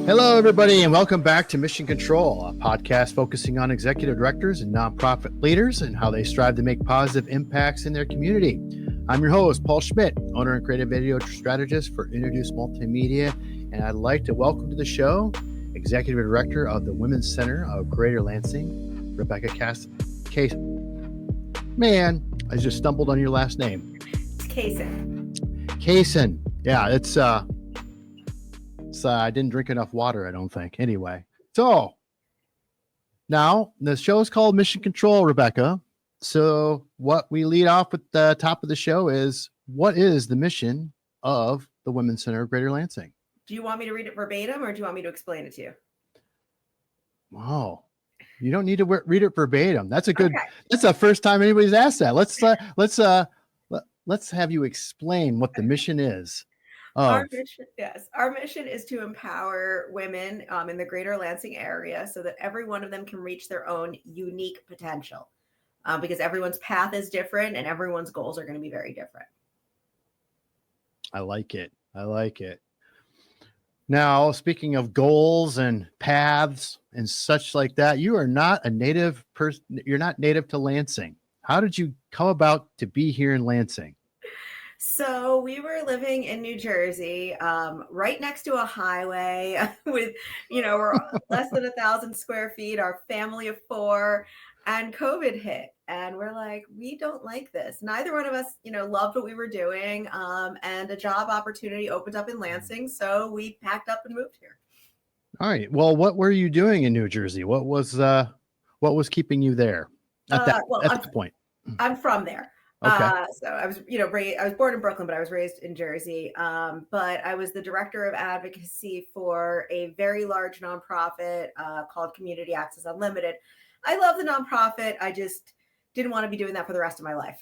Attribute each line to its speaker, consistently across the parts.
Speaker 1: Hello, everybody, and welcome back to Mission Control, a podcast focusing on executive directors and nonprofit leaders and how they strive to make positive impacts in their community. I'm your host, Paul Schmidt, owner and creative video strategist for UnoDeuce Multimedia, and I'd like to welcome to the show Executive Director of the Women's Center of Greater Lansing, Rebecca Kasen. Man, I just stumbled on your last name.
Speaker 2: It's Kasen.
Speaker 1: Kasen. Yeah, it's I didn't drink enough water, I don't think. Anyway, so now the show is called Mission Control, Rebecca. So what we lead off with the top of the show is, what is the mission of the Women's Center of Greater Lansing?
Speaker 2: Do you want me to read it verbatim, or do you want me to explain it to you?
Speaker 1: Wow, you don't need to read it verbatim. That's a good. Okay. That's the first time anybody's asked that. Let's have you explain what the mission is.
Speaker 2: Our mission is to empower women in the Greater Lansing area so that every one of them can reach their own unique potential, because everyone's path is different and everyone's goals are going to be very different.
Speaker 1: I like it. Now, speaking of goals and paths and such like that, you are not a native person. You're not native to Lansing. How did you come about to be here in Lansing?
Speaker 2: So we were living in New Jersey, right next to a highway with, we're less than 1,000 square feet, our family of 4, and COVID hit. And we're like, we don't like this. Neither one of us, loved what we were doing. And a job opportunity opened up in Lansing. So we packed up and moved here.
Speaker 1: All right. Well, what were you doing in New Jersey? What was keeping you there at that point?
Speaker 2: I'm from there.
Speaker 1: Okay.
Speaker 2: So I was, I was born in Brooklyn, but I was raised in Jersey. But I was the director of advocacy for a very large nonprofit called Community Access Unlimited. I love the nonprofit. I just didn't want to be doing that for the rest of my life.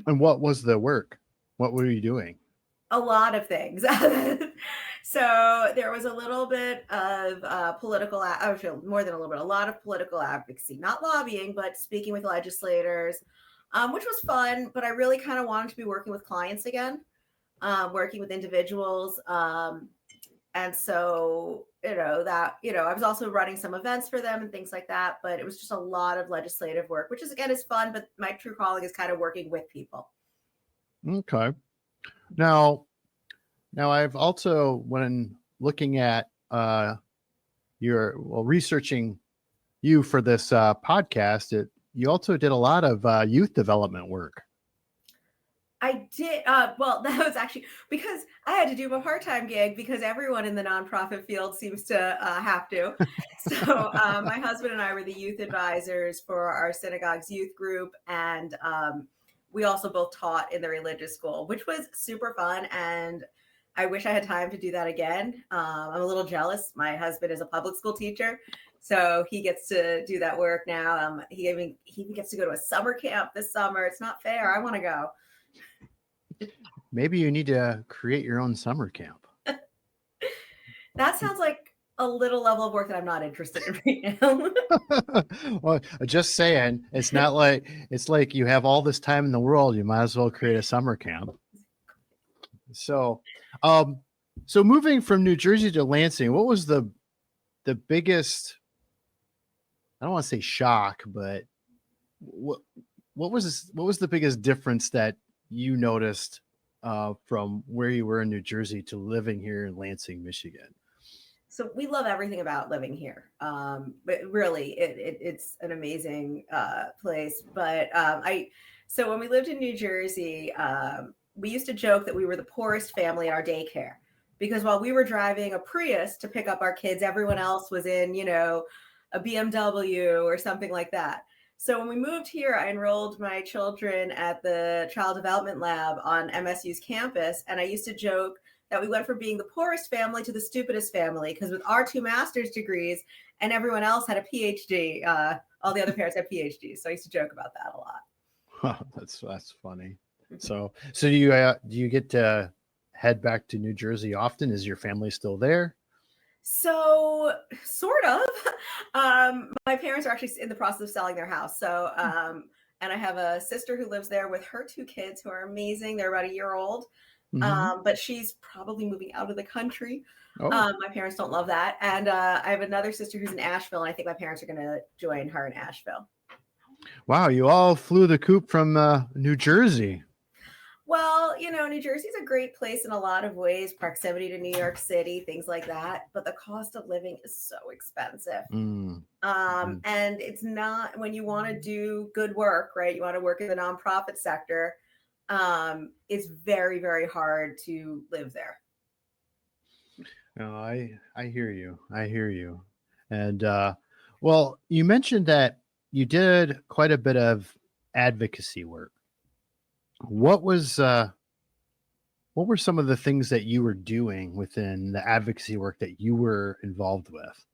Speaker 1: And what was the work? What were you doing?
Speaker 2: A lot of things. So there was a little bit of political, more than a little bit, a lot of political advocacy, not lobbying, but speaking with legislators. Which was fun, but I really kind of wanted to be working with clients again, working with individuals. And so, I was also running some events for them and things like that, but it was just a lot of legislative work, which is fun, but my true calling is kind of working with people.
Speaker 1: Okay. Now I've also, when looking at researching you for this podcast, you also did a lot of youth development work.
Speaker 2: I did. Well, that was actually because I had to do a part-time gig because everyone in the nonprofit field seems to have to. So my husband and I were the youth advisors for our synagogue's youth group. And we also both taught in the religious school, which was super fun. And I wish I had time to do that again. I'm a little jealous. My husband is a public school teacher, so he gets to do that work now. He even gets to go to a summer camp this summer. It's not fair. I want to go.
Speaker 1: Maybe you need to create your own summer camp.
Speaker 2: That sounds like a little level of work that I'm not interested in right now.
Speaker 1: Well, just saying, it's like you have all this time in the world. You might as well create a summer camp. So moving from New Jersey to Lansing, what was the biggest, I don't want to say shock, but what was the biggest difference that you noticed from where you were in New Jersey to living here in Lansing, Michigan?
Speaker 2: So we love everything about living here. But really it's an amazing place. But so when we lived in New Jersey, we used to joke that we were the poorest family in our daycare, because while we were driving a Prius to pick up our kids, everyone else was in, a BMW or something like that. So when we moved here, I enrolled my children at the Child Development Lab on MSU's campus. And I used to joke that we went from being the poorest family to the stupidest family, because with our 2 master's degrees and everyone else had a PhD, all the other parents had PhDs. So I used to joke about that a lot.
Speaker 1: Wow, that's funny. So do you get to head back to New Jersey often? Is your family still there?
Speaker 2: So sort of. My parents are actually in the process of selling their house. So, and I have a sister who lives there with her 2 kids who are amazing. They're about a year old.
Speaker 1: Hmm.
Speaker 2: But she's probably moving out of the country.
Speaker 1: Oh,
Speaker 2: My parents don't love that. And I have another sister who's in Asheville, and I think my parents are going to join her in Asheville.
Speaker 1: wow. You all flew the coop from New Jersey.
Speaker 2: Well, New Jersey's a great place in a lot of ways, proximity to New York City, things like that. But the cost of living is so expensive.
Speaker 1: Mm.
Speaker 2: And it's not, when you want to do good work, right? You want to work in the nonprofit sector. It's very, very hard to live there.
Speaker 1: No, I hear you. I hear you. And well, you mentioned that you did quite a bit of advocacy work. What was what were some of the things that you were doing within the advocacy work that you were involved with?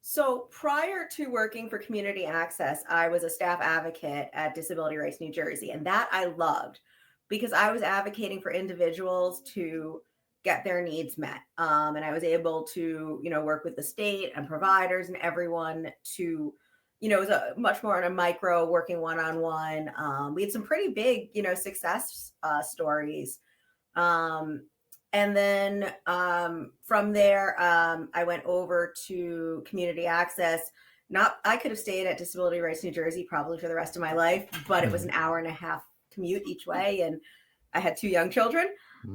Speaker 2: So prior to working for Community Access, I was a staff advocate at Disability Rights New Jersey, and that I loved because I was advocating for individuals to get their needs met. And I was able to, work with the state and providers and everyone to, it was a much more on a micro working one-on-one. We had some pretty big, success stories. Um, and then from there, I went over to Community Access. I could have stayed at Disability Rights New Jersey probably for the rest of my life, but it was an hour and a half commute each way, and I had 2 young children.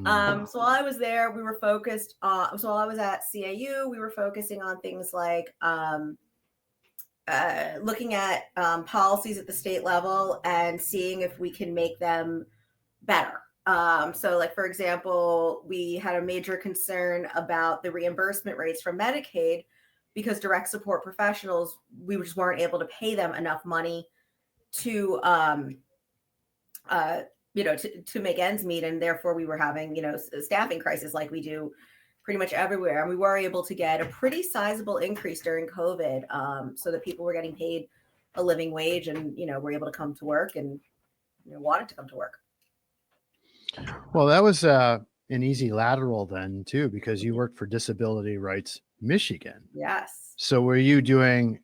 Speaker 2: So while I was there, we were focused on. So while I was at CAU, we were focusing on things like looking at policies at the state level and seeing if we can make them better. So like, for example, we had a major concern about the reimbursement rates from Medicaid because direct support professionals, we just weren't able to pay them enough money to, to make ends meet. And therefore we were having, a staffing crisis like we do pretty much everywhere. And we were able to get a pretty sizable increase during COVID, so that people were getting paid a living wage and, were able to come to work and wanted to come to work.
Speaker 1: Well, that was an easy lateral then too, because you worked for Disability Rights Michigan.
Speaker 2: Yes.
Speaker 1: So were you doing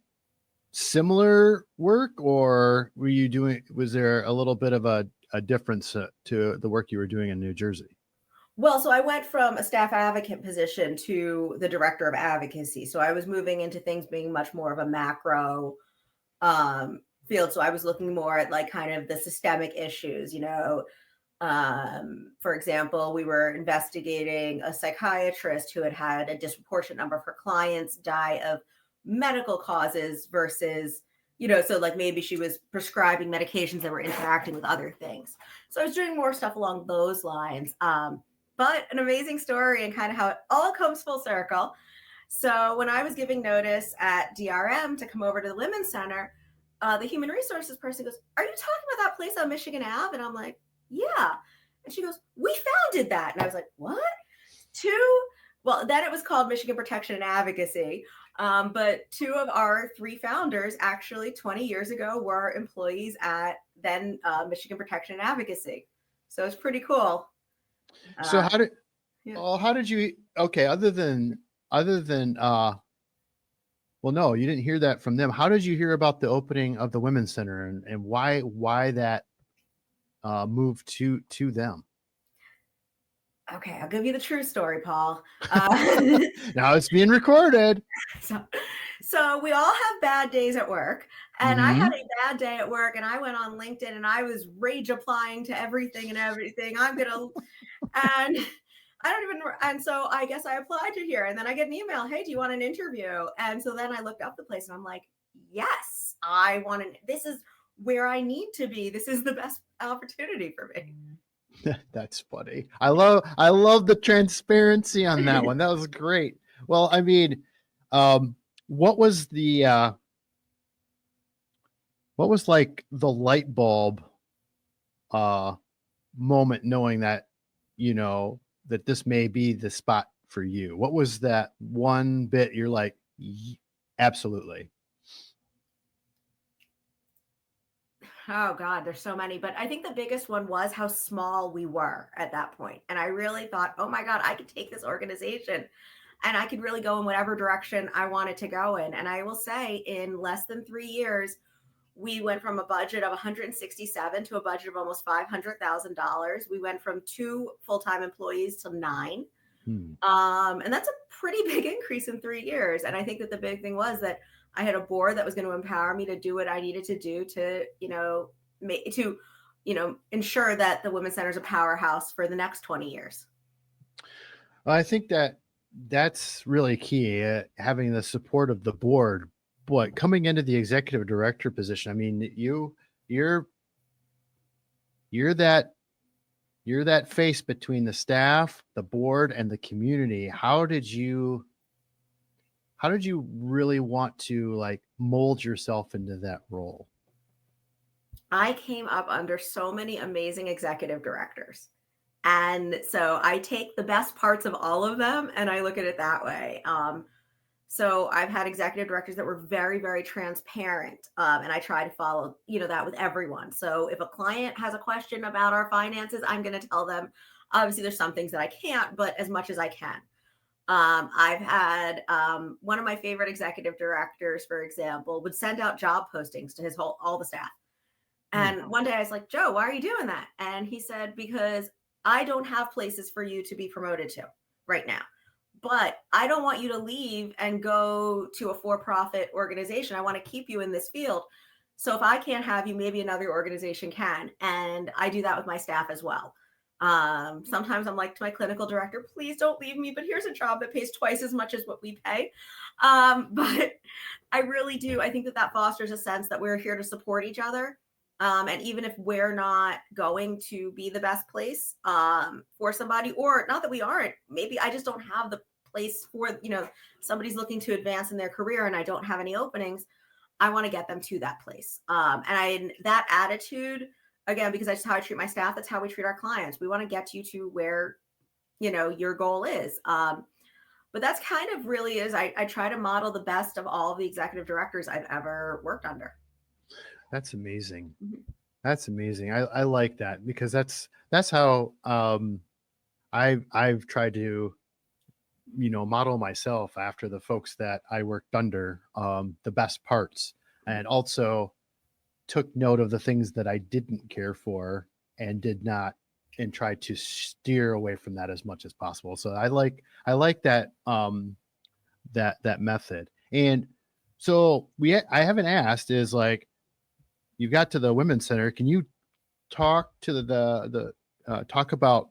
Speaker 1: similar work, or was there a little bit of a difference to the work you were doing in New Jersey?
Speaker 2: Well, so I went from a staff advocate position to the director of advocacy. So I was moving into things being much more of a macro field. So I was looking more at like kind of the systemic issues, for example, we were investigating a psychiatrist who had a disproportionate number of her clients die of medical causes versus, so like maybe she was prescribing medications that were interacting with other things. So I was doing more stuff along those lines. But an amazing story and kind of how it all comes full circle. So when I was giving notice at DRM to come over to the Women's Center, the human resources person goes, "Are you talking about that place on Michigan Ave?" And I'm like, "Yeah." And she goes, "We founded that." And I was like, "What?" Well, then it was called Michigan Protection and Advocacy. But 2 of our 3 founders actually 20 years ago were employees at then Michigan Protection and Advocacy. So it's pretty cool.
Speaker 1: So
Speaker 2: Yeah.
Speaker 1: how did you, okay, other than, well, no, you didn't hear that from them. How did you hear about the opening of the Women's Center and why that move to them?
Speaker 2: Okay, I'll give you the true story, Paul.
Speaker 1: Now it's being recorded.
Speaker 2: So we all have bad days at work, and I had a bad day at work, and I went on LinkedIn and I was rage applying to everything. And I don't even, and so I guess I applied to here, and then I get an email, "Hey, do you want an interview?" And so then I looked up the place and I'm like, yes, this is where I need to be. This is the best opportunity for me.
Speaker 1: That's funny. I love the transparency on that one. That was great. Well, I mean, what was like the light bulb moment knowing that, that this may be the spot for you? What was that one bit you're like, absolutely?
Speaker 2: Oh God, there's so many. But I think the biggest one was how small we were at that point. And I really thought, oh my God, I could take this organization and I could really go in whatever direction I wanted to go in. And I will say in less than 3 years, We went from a budget of 167 to a budget of almost $500,000. We went from 2 full-time employees to 9. And that's a pretty big increase in 3 years. And I think that the big thing was that I had a board that was going to empower me to do what I needed to do to, ensure that the Women's Center is a powerhouse for the next 20 years.
Speaker 1: Well, I think that's really key, having the support of the board. But coming into the executive director position, I mean, you're that face between the staff, the board, and the community. How did you really want to like mold yourself into that role?
Speaker 2: I came up under so many amazing executive directors. And so I take the best parts of all of them and I look at it that way. So I've had executive directors that were very, very transparent. And I try to follow, that with everyone. So if a client has a question about our finances, I'm going to tell them. Obviously, there's some things that I can't, but as much as I can. I've had one of my favorite executive directors, for example, would send out job postings to all the staff. And one day I was like, Joe, why are you doing that? And he said, because I don't have places for you to be promoted to right now. But I don't want you to leave and go to a for-profit organization. I want to keep you in this field. So if I can't have you, maybe another organization can. And I do that with my staff as well. Sometimes I'm like to my clinical director, please don't leave me, but here's a job that pays twice as much as what we pay. But I really do. I think that fosters a sense that we're here to support each other. And even if we're not going to be the best place for somebody, or not that we aren't, maybe I just don't have the place for, somebody's looking to advance in their career and I don't have any openings, I want to get them to that place. And that attitude, again, because that's how I treat my staff, that's how we treat our clients. We want to get you to where, your goal is. But that's kind of really is, I try to model the best of all of the executive directors I've ever worked under.
Speaker 1: That's amazing. That's amazing. I like that, because that's how I've tried to, model myself after the folks that I worked under, the best parts, and also took note of the things that I didn't care for and did not, and tried to steer away from that as much as possible. So I like that, that method. And so I haven't asked is like, you got to the Women's Center. Can you talk to talk about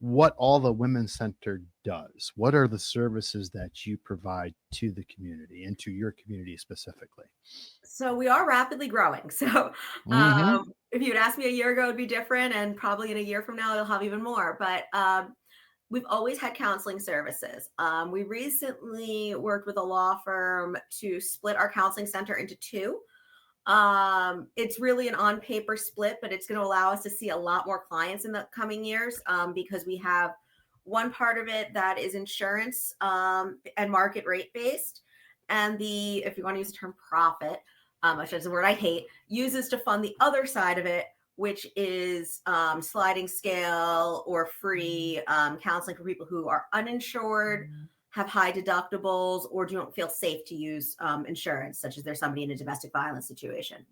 Speaker 1: what all the Women's Center does? What are the services that you provide to the community and to your community specifically?
Speaker 2: So we are rapidly growing. So if you had asked me a year ago, it'd be different. And probably in a year from now, it'll have even more. But we've always had counseling services. We recently worked with a law firm to split our counseling center into 2. It's really an on paper split, but it's going to allow us to see a lot more clients in the coming years, because we have one part of it that is insurance and market rate based. And if you want to use the term profit, which is a word I hate, uses to fund the other side of it, which is sliding scale or free counseling for people who are uninsured, have high deductibles, or don't feel safe to use insurance, such as there's somebody in a domestic violence situation.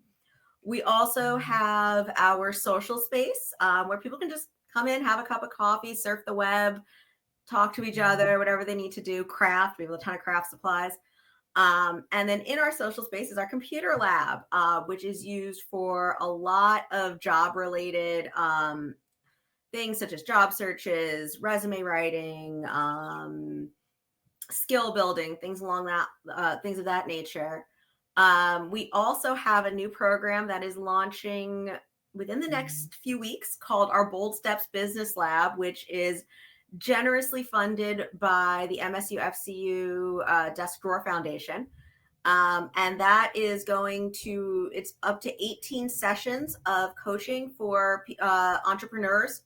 Speaker 2: We also have our social space where people can just come in, have a cup of coffee, surf the web, talk to each other, whatever they need to do, craft. We have a ton of craft supplies. And then in our social space is our computer lab, which is used for a lot of job-related things such as job searches, resume writing, skill building, things along that, things of that nature. We also have a new program that is launching within the next few weeks called our Bold Steps Business Lab, which is generously funded by the MSU FCU Desk Drawer Foundation. And that is it's up to 18 sessions of coaching for entrepreneurs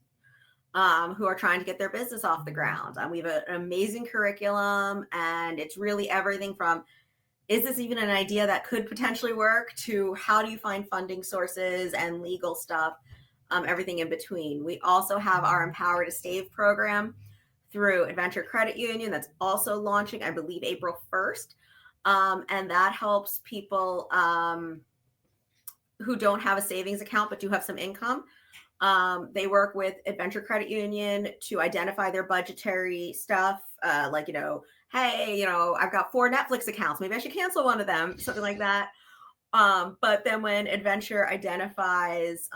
Speaker 2: who are trying to get their business off the ground. We have an amazing curriculum, and it's really everything from, is this even an idea that could potentially work, to how do you find funding sources and legal stuff, everything in between. We also have our Empower to Save program through Adventure Credit Union that's also launching, I believe, April 1st. And that helps people who don't have a savings account but do have some income. They work with Adventure Credit Union to identify their budgetary stuff. Like, hey, I've got 4 Netflix accounts. Maybe I should cancel one of them, something like that. But then when Adventure identifies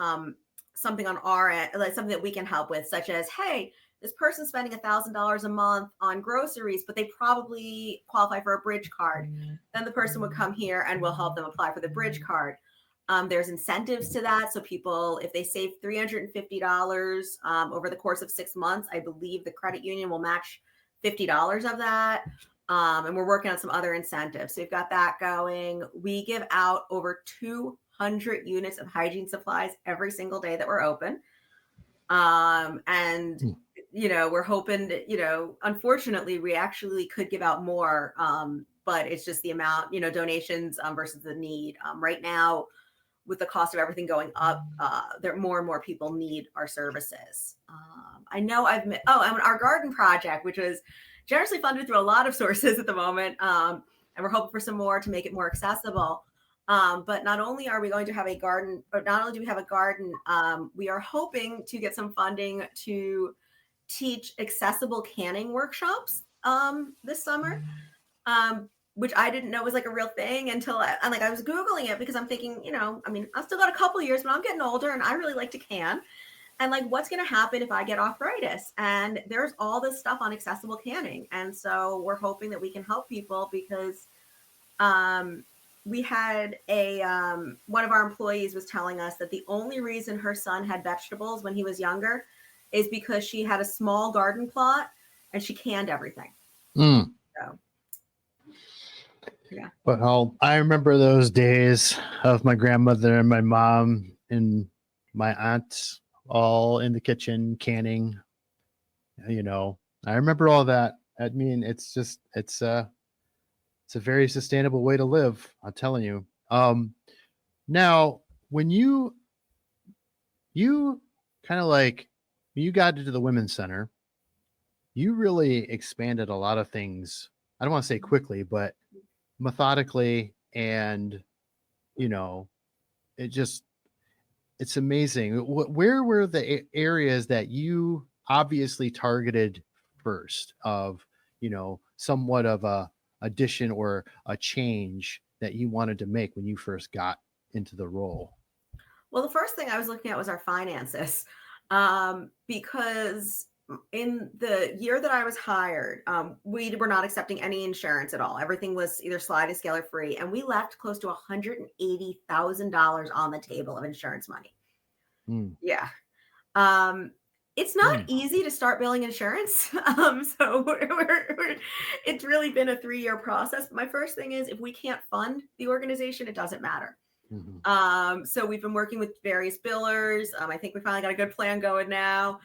Speaker 2: something on our end, like something that we can help with, such as, hey, this person's spending $1,000 a month on groceries, but they probably qualify for a bridge card. Then the person would come here and we'll help them apply for the bridge card. There's incentives to that. So people, if they save $350 over the course of 6 months, I believe the credit union will match $50 of that. And we're working on some other incentives. So we've got that going. We give out over 200 units of hygiene supplies every single day that we're open. We're hoping that, unfortunately, we actually could give out more, but it's just the amount, donations versus the need. Right now, with the cost of everything going up, there more and more people need our services. I know and our garden project, which was generously funded through a lot of sources at the moment, and we're hoping for some more to make it more accessible. But not only are we going to have a garden, or not only do we have a garden, we are hoping to get some funding to teach accessible canning workshops this summer, which I didn't know was like a real thing until I was Googling it, because I'm thinking, I've still got a couple years, but I'm getting older and I really like to can. And like, what's going to happen if I get arthritis? And there's all this stuff on accessible canning. And so we're hoping that we can help people, because we had one of our employees was telling us that the only reason her son had vegetables when he was younger is because she had a small garden plot and she canned everything. So, yeah.
Speaker 1: Well, I remember those days of my grandmother and my mom and my aunt all in the kitchen canning. I remember all that. I mean, it's a very sustainable way to live, I'm telling you. Now, when you kind of like, when you got into the Women's Center, you really expanded a lot of things. I don't want to say quickly, but methodically, and it's amazing. Where were the areas that you obviously targeted first of, somewhat of a addition or a change that you wanted to make when you first got into the role?
Speaker 2: Well, the first thing I was looking at was our finances, because in the year that I was hired, we were not accepting any insurance at all. Everything was either sliding scale or free. And we left close to $180,000 on the table of insurance money. Yeah. It's not easy to start billing insurance. So it's really been a 3-year process. My first thing is, if we can't fund the organization, it doesn't matter. So we've been working with various billers. I think we finally got a good plan going now.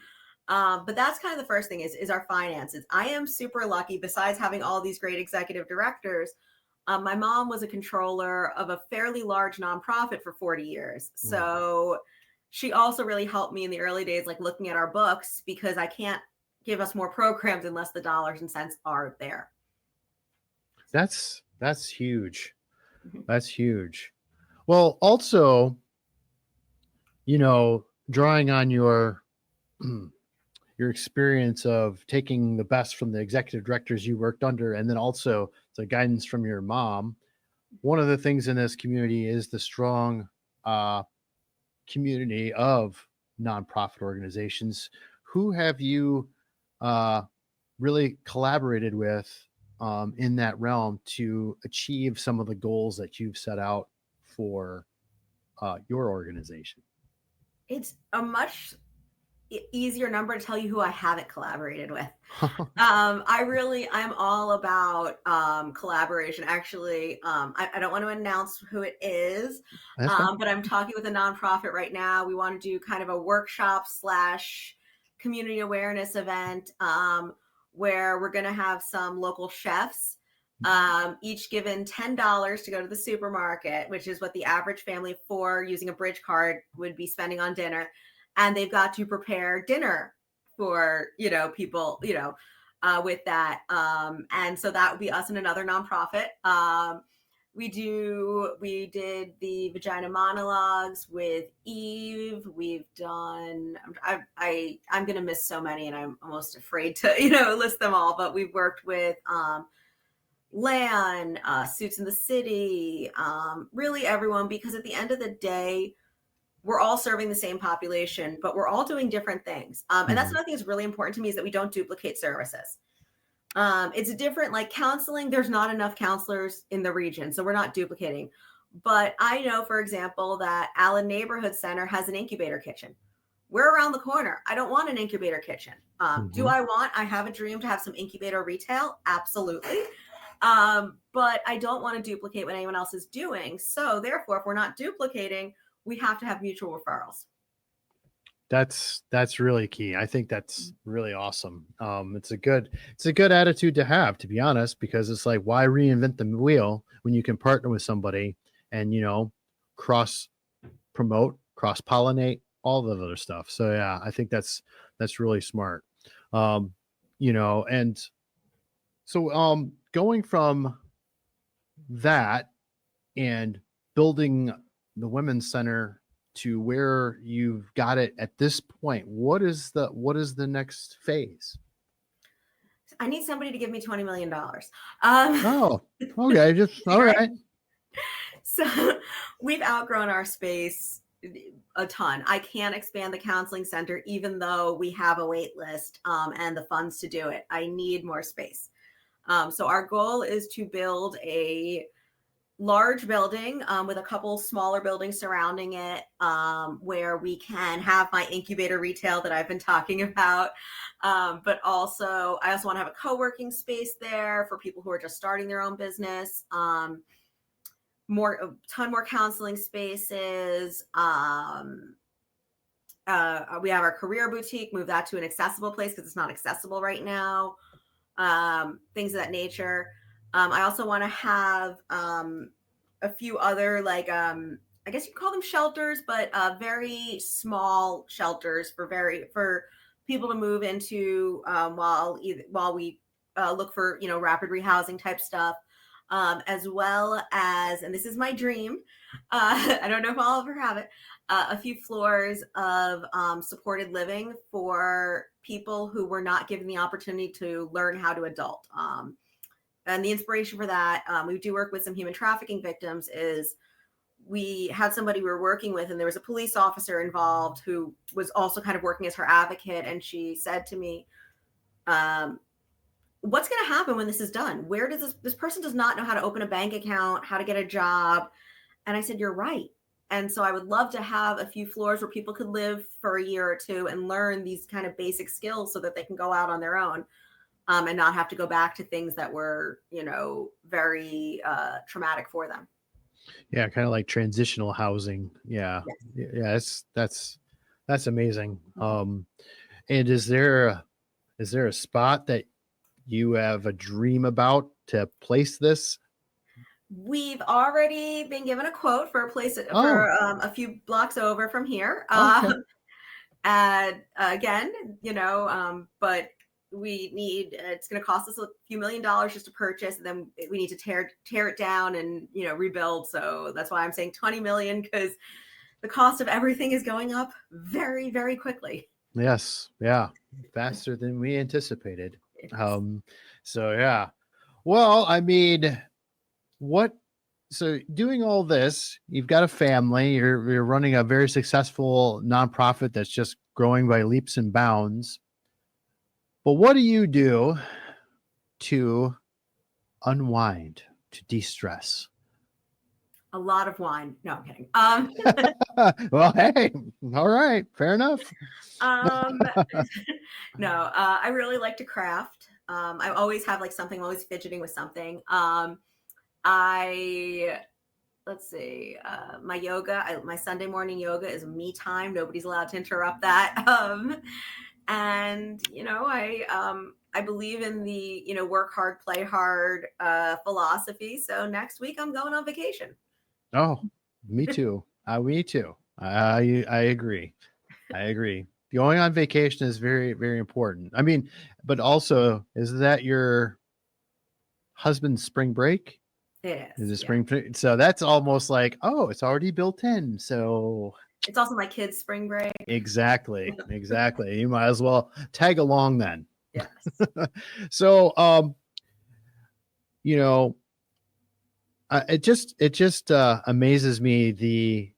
Speaker 2: But that's kind of the first thing is our finances. I am super lucky. Besides having all these great executive directors, my mom was a controller of a fairly large nonprofit for 40 years. So she also really helped me in the early days, like looking at our books, because I can't give us more programs unless the dollars and cents are there.
Speaker 1: That's huge. That's huge. Well, also, drawing on your experience of taking the best from the executive directors you worked under, and then also the guidance from your mom. One of the things in this community is the strong community of nonprofit organizations. Who have you really collaborated with in that realm to achieve some of the goals that you've set out for your organization?
Speaker 2: It's a much easier number to tell you who I haven't collaborated with. I'm all about collaboration. Actually, I don't want to announce who it is, but I'm talking with a nonprofit right now. We want to do kind of a workshop / community awareness event where we're going to have some local chefs, each given $10 to go to the supermarket, which is what the average family of 4 using a bridge card would be spending on dinner. And they've got to prepare dinner for, people, with that. And so that would be us and another nonprofit. we did the vagina monologues with Eve. We've done, I'm going to miss so many and I'm almost afraid to, list them all, but we've worked with, Lan, Suits in the City, really everyone, because at the end of the day, we're all serving the same population, but we're all doing different things. And that's another thing that's really important to me is that we don't duplicate services. It's a different, like counseling, there's not enough counselors in the region, so we're not duplicating. But I know, for example, that Allen Neighborhood Center has an incubator kitchen. We're around the corner. I don't want an incubator kitchen. Do I have a dream to have some incubator retail? Absolutely. But I don't want to duplicate what anyone else is doing. So therefore, if we're not duplicating, we have to have mutual referrals.
Speaker 1: That's really key. I think that's really awesome. It's a good attitude to have, to be honest, because it's like, why reinvent the wheel when you can partner with somebody and, cross promote, cross pollinate, all the other stuff. So yeah, I think that's really smart. And so going from that and building the women's center to where you've got it at this point, what is the next phase?
Speaker 2: I need somebody to give me $20 million.
Speaker 1: Oh, okay. Just all right.
Speaker 2: So we've outgrown our space a ton. I can't expand the counseling center, even though we have a wait list and the funds to do it. I need more space. So our goal is to build a large building with a couple smaller buildings surrounding it, where we can have my incubator retail that I've been talking about. But also, I also want to have a co-working space there for people who are just starting their own business. A ton more counseling spaces. We have our career boutique, move that to an accessible place because it's not accessible right now. Things of that nature. I also want to have a few other, like, I guess you call them shelters, but very small shelters for people to move into while we look for, rapid rehousing type stuff, as well as, and this is my dream, I don't know if I'll ever have it, a few floors of supported living for people who were not given the opportunity to learn how to adult. And the inspiration for that, we do work with some human trafficking victims, is we had somebody we were working with and there was a police officer involved who was also kind of working as her advocate. And she said to me, what's going to happen when this is done? Where does this person does not know how to open a bank account, how to get a job. And I said, you're right. And so I would love to have a few floors where people could live for a year or two and learn these kind of basic skills so that they can go out on their own. And not have to go back to things that were, very traumatic for them.
Speaker 1: Yeah, kind of like transitional housing. Yeah, yes. Yeah, that's amazing. And is there a spot that you have a dream about to place this?
Speaker 2: We've already been given a quote for a place for a few blocks over from here.
Speaker 1: Okay.
Speaker 2: And again, but we need, it's going to cost us a few $1 million just to purchase, and then we need to tear it down and rebuild. So that's why I'm saying 20 million, because the cost of everything is going up very, very quickly.
Speaker 1: Yes, yeah, faster than we anticipated. So yeah, well, I mean, so doing all this, you've got a family, you're running a very successful nonprofit that's just growing by leaps and bounds. But what do you do to unwind, to de-stress?
Speaker 2: A lot of wine. No, I'm kidding.
Speaker 1: Well, hey, all right, fair enough.
Speaker 2: No, I really like to craft. I always have like something, I'm always fidgeting with something. Let's see, my yoga, my Sunday morning yoga is me time. Nobody's allowed to interrupt that. And, I believe in the, work hard, play hard philosophy. So next week I'm going on vacation.
Speaker 1: Oh, me too. Me too. I agree. Going on vacation is very, very important. I mean, but also, is that your husband's spring break?
Speaker 2: It
Speaker 1: Is
Speaker 2: is.
Speaker 1: a spring? So that's almost like, oh, it's already built in. So
Speaker 2: It's also my kids' spring break.
Speaker 1: exactly. You might as well tag along then.
Speaker 2: Yes.
Speaker 1: So, you know, it just amazes me the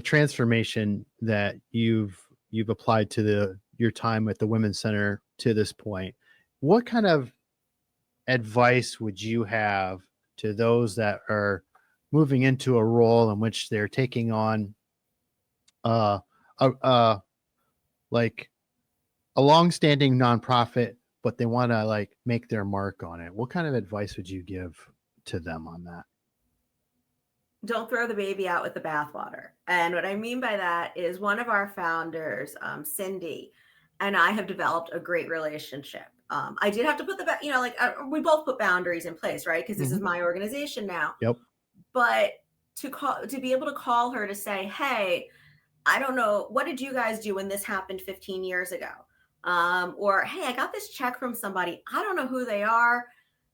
Speaker 1: transformation that you've applied to your time at the Women's Center to this point. What kind of advice would you have to those that are moving into a role in which they're taking on uh like a long-standing nonprofit, but they want to like make their mark on it? What kind of advice would you give to them on that?
Speaker 2: Don't throw the baby out with the bathwater. And what I mean by that is one of our founders, Cindy, and I have developed a great relationship. I did have to put we both put boundaries in place, right? Because this is my organization now.
Speaker 1: Yep.
Speaker 2: But to be able to call her to say, hey, I don't know, what did you guys do when this happened 15 years ago? Or, hey, I got this check from somebody. I don't know who they are.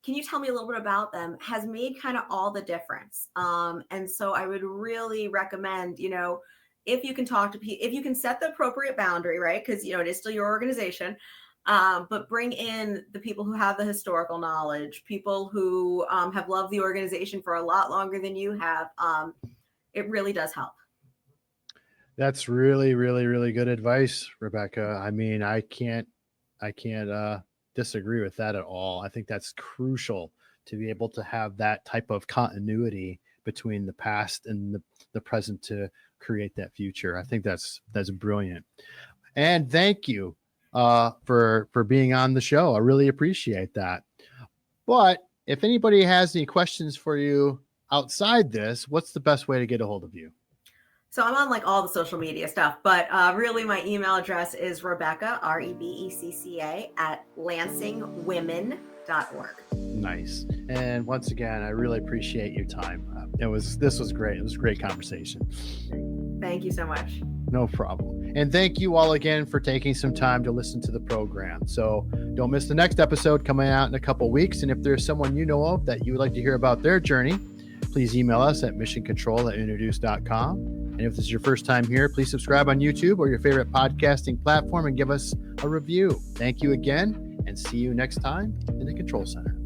Speaker 2: Can you tell me a little bit about them? Has made kind of all the difference. And so I would really recommend, if you can talk to people, if you can set the appropriate boundary, right? Because, it is still your organization. But bring in the people who have the historical knowledge, people who have loved the organization for a lot longer than you have. It really does help.
Speaker 1: That's really, really, really good advice, Rebecca. I mean, I can't disagree with that at all. I think that's crucial to be able to have that type of continuity between the past and the present to create that future. I think that's brilliant. And thank you for being on the show. I really appreciate that. But if anybody has any questions for you outside this, what's the best way to get a hold of you?
Speaker 2: So I'm on like all the social media stuff, but really my email address is Rebecca, REBECCA @lansingwomen.org.
Speaker 1: Nice. And once again, I really appreciate your time. This was great. It was a great conversation.
Speaker 2: Thank you so much.
Speaker 1: No problem. And thank you all again for taking some time to listen to the program. So don't miss the next episode coming out in a couple weeks. And if there's someone you know of that you would like to hear about their journey, please email us at missioncontrol@UnoDeuce.com. And if this is your first time here, please subscribe on YouTube or your favorite podcasting platform and give us a review. Thank you again, and see you next time in the Control Center.